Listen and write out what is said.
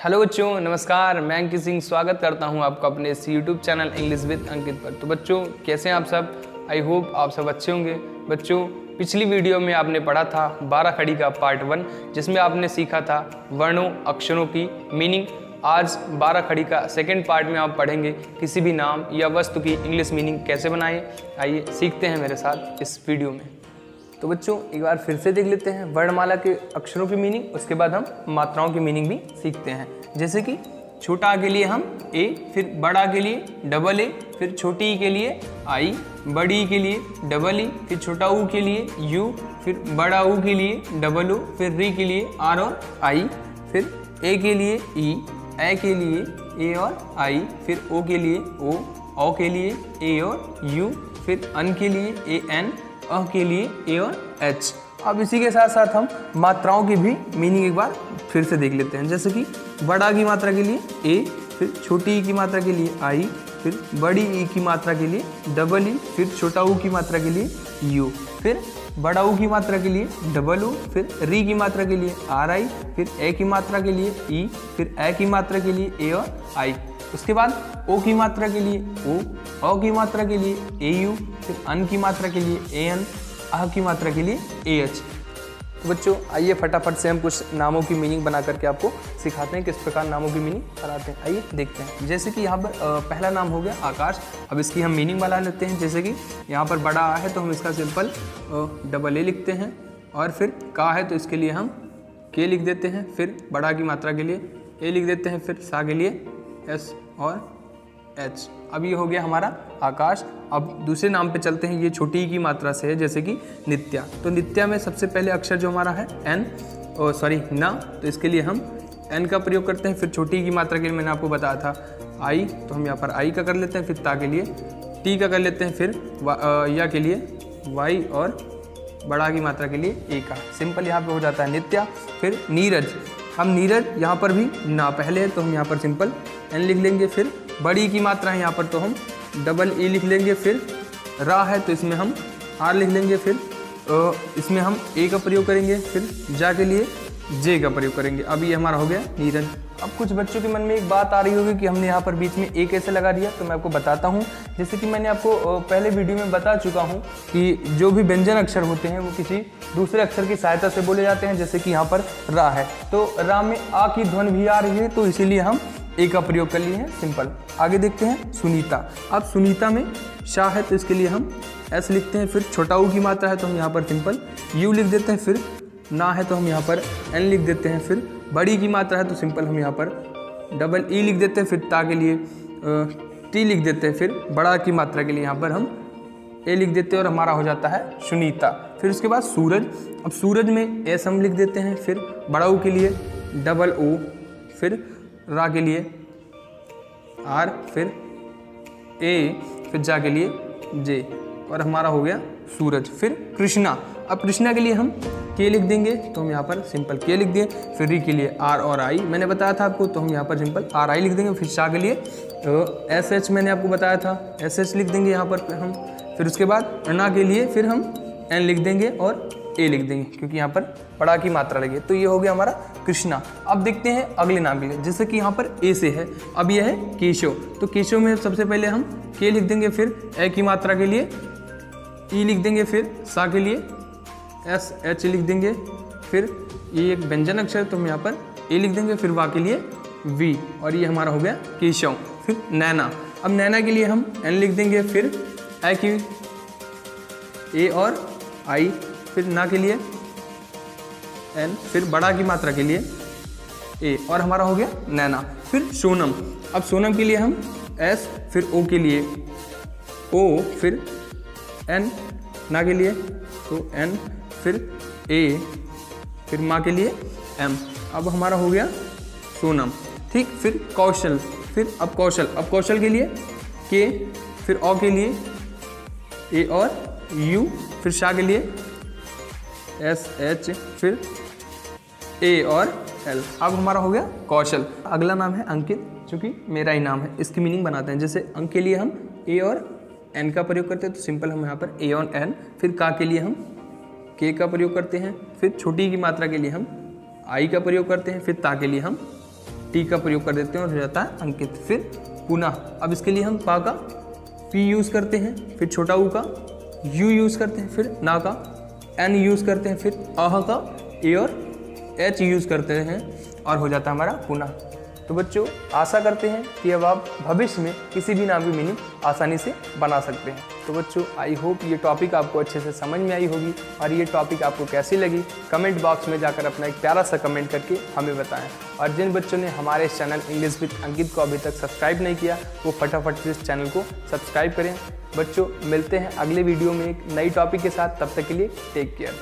Hello बच्चों, नमस्कार। मैं अंकित सिंह स्वागत करता हूं आपका अपने इस यूट्यूब चैनल इंग्लिश विद अंकित पर। तो बच्चों, कैसे हैं आप सब? आई होप आप सब अच्छे होंगे। बच्चों, पिछली वीडियो में आपने पढ़ा था 12 खड़ी का पार्ट 1, जिसमें आपने सीखा था वर्णों अक्षरों की मीनिंग। आज 12 खड़ी का सेकेंड पार्ट में आप पढ़ेंगे किसी भी नाम या वस्तु की इंग्लिश मीनिंग कैसे बनाएं। आइए सीखते हैं मेरे साथ इस वीडियो में। तो बच्चों, एक बार फिर से देख लेते हैं वर्णमाला के अक्षरों की मीनिंग, उसके बाद हम मात्राओं की मीनिंग भी सीखते हैं। जैसे कि छोटा आ के लिए हम ए, फिर बड़ा के लिए डबल ए, फिर छोटी ई के लिए आई, बड़ी ई के लिए डबल ई, फिर छोटा ऊ के लिए यू, फिर बड़ा ऊ के लिए डबल ओ, फिर री के लिए आर और आई, फिर ए के लिए ई, ए के लिए ए और आई, फिर ओ के लिए ओ के लिए ए और यू, फिर अन के लिए ए एन, अ के लिए ए और एच। अब इसी के साथ साथ हम मात्राओं की भी मीनिंग एक बार फिर से देख लेते हैं। जैसे कि बड़ा की मात्रा के लिए ए, फिर छोटी ई की मात्रा के लिए आई, फिर बड़ी ई की मात्रा के लिए डबल ई, फिर छोटा ऊ की मात्रा के लिए यू, फिर बड़ा ऊ की मात्रा के लिए डबल ऊ, फिर री की मात्रा के लिए आर आई, फिर ए की मात्रा के लिए ई, फिर ए की मात्रा के लिए ए और आई। उसके बाद ओ की मात्रा के लिए ओ की मात्रा के लिए ए यू, फिर अन की मात्रा के लिए ए एन, अह की मात्रा के लिए ए एच। तो बच्चों, आइए फटाफट से हम कुछ नामों की मीनिंग बना करके आपको सिखाते हैं किस प्रकार नामों की मीनिंग बनाते हैं। आइए देखते हैं। जैसे कि यहाँ पर पहला नाम हो गया आकाश। अब इसकी हम मीनिंग बना लेते हैं। जैसे कि यहाँ पर बड़ा आ है तो हम इसका सिंपल डबल ए लिखते हैं, और फिर का है तो इसके लिए हम के लिख देते हैं, फिर बड़ा की मात्रा के लिए ए लिख देते हैं, फिर सा के लिए एस और एच। अब ये हो गया हमारा आकाश। अब दूसरे नाम पे चलते हैं। ये छोटी की मात्रा से है, जैसे कि नित्या। तो नित्या में सबसे पहले अक्षर जो हमारा है एन, ना, तो इसके लिए हम एन का प्रयोग करते हैं। फिर छोटी की मात्रा के लिए मैंने आपको बताया था आई, तो हम यहाँ पर आई का कर लेते हैं, फिर ता के लिए टी का कर लेते हैं, फिर या के लिए वाई, और बड़ा की मात्रा के लिए ए का। सिंपल यहाँ पे हो जाता है नित्या। फिर नीरज। हम नीरज यहाँ पर भी ना पहले है तो हम यहाँ पर सिंपल एन लिख लेंगे, फिर बड़ी की मात्रा है यहाँ पर तो हम डबल ई लिख लेंगे, फिर रा है तो इसमें हम आर लिख लेंगे, फिर इसमें हम ए का प्रयोग करेंगे, फिर जा के लिए जे का प्रयोग करेंगे। अब ये हमारा हो गया नीरज। अब कुछ बच्चों के मन में एक बात आ रही होगी कि हमने यहाँ पर बीच में ए कैसे लगा दिया, तो मैं आपको बताता हूँ। जैसे कि मैंने आपको पहले वीडियो में बता चुका हूँ कि जो भी व्यंजन अक्षर होते हैं वो किसी दूसरे अक्षर की सहायता से बोले जाते हैं। जैसे कि यहाँ पर रा है तो रा में आ की ध्वनि भी आ रही है, तो इसीलिए हम ए का प्रयोग कर लिए हैं। सिंपल। आगे देखते हैं सुनीता। अब सुनीता में शाह है तो इसके लिए हम एस लिखते हैं, फिर छोटा ऊ की मात्रा है तो हम यहाँ पर सिंपल यू लिख देते हैं, फिर ना है तो हम यहाँ पर एन लिख देते हैं, फिर बड़ी की मात्रा है तो सिंपल हम यहाँ पर डबल ई लिख देते हैं, फिर ता के लिए टी लिख देते हैं, फिर बड़ा की मात्रा के लिए यहाँ पर हम ए लिख देते हैं, और हमारा हो जाता है सुनीता। फिर उसके बाद सूरज। अब सूरज में एस हम लिख देते हैं, फिर बड़ा ऊ के लिए डबल ओ, फिर रा के लिए आर, फिर ए, फिर जा के लिए जे, और हमारा हो गया सूरज। फिर कृष्णा। अब कृष्णा के लिए हम के लिख देंगे तो हम यहाँ पर सिंपल के लिख दिए, फिर री के लिए आर और आई मैंने बताया था आपको, तो हम यहाँ पर सिंपल आर आई लिख देंगे, फिर शाह के लिए एस एच मैंने आपको बताया था, एस एच लिख देंगे यहाँ पर हम। फिर उसके बाद ना के लिए फिर हम एन लिख देंगे और ए लिख देंगे, क्योंकि यहाँ पर बड़ा की मात्रा लगी है। तो ये हो गया हमारा कृष्णा। अब देखते हैं अगले नाम के लिए। जैसे कि यहाँ पर ए से है, अब यह है केशव। तो केशव में सबसे पहले हम के लिख देंगे, फिर ए की मात्रा के लिए ई लिख देंगे, फिर सा के लिए एस एच लिख देंगे, फिर ये एक व्यंजन अक्षर तो हम यहाँ पर ए लिख देंगे, फिर वा के लिए वी, और ये हमारा हो गया केशव। फिर नैना। अब नैना के लिए हम एन लिख देंगे, फिर ए की ए और आई, फिर ना के लिए एन, फिर बड़ा की मात्रा के लिए ए, और हमारा हो गया नैना। फिर सोनम। अब सोनम के लिए हम एस, फिर ओ के लिए ओ, फिर एन, ना के लिए तो एन, फिर ए, फिर माँ के लिए एम। अब हमारा हो गया सोनम। ठीक। फिर कौशल। फिर अब कौशल के लिए के, फिर ओ के लिए ए और यू, फिर शाह के लिए एस एच, फिर ए और एल। अब हमारा हो गया कौशल। अगला नाम है अंकित, जो कि मेरा ही नाम है। इसकी मीनिंग बनाते हैं। जैसे अंक के लिए हम ए और एन का प्रयोग करते हैं, तो सिंपल हम यहाँ पर ए और एन। फिर का के लिए हम के का प्रयोग करते हैं, फिर छोटी की मात्रा के लिए हम आई का प्रयोग करते हैं, फिर ता के लिए हम टी का प्रयोग कर देते हैं और हो जाता है अंकित। फिर पुनः, अब इसके लिए हम पा का पी यूज़ करते हैं, फिर छोटा ऊ का यू यूज़ करते हैं, फिर ना का एन यूज़ करते हैं, फिर आह का ए और एच यूज़ करते हैं और हो जाता है हमारा पुनः। तो बच्चों आशा करते हैं कि अब आप भविष्य में किसी भी नाम की मीनिंग आसानी से बना सकते हैं। तो बच्चों आई होप ये टॉपिक आपको अच्छे से समझ में आई होगी और ये टॉपिक आपको कैसी लगी कमेंट बॉक्स में जाकर अपना एक प्यारा सा कमेंट करके हमें बताएं। और जिन बच्चों ने हमारे इस चैनल इंग्लिश विद अंकित को अभी तक सब्सक्राइब नहीं किया वो फटाफट से इस चैनल को सब्सक्राइब करें। बच्चों मिलते हैं अगले वीडियो में एक नई टॉपिक के साथ, तब तक के लिए टेक केयर।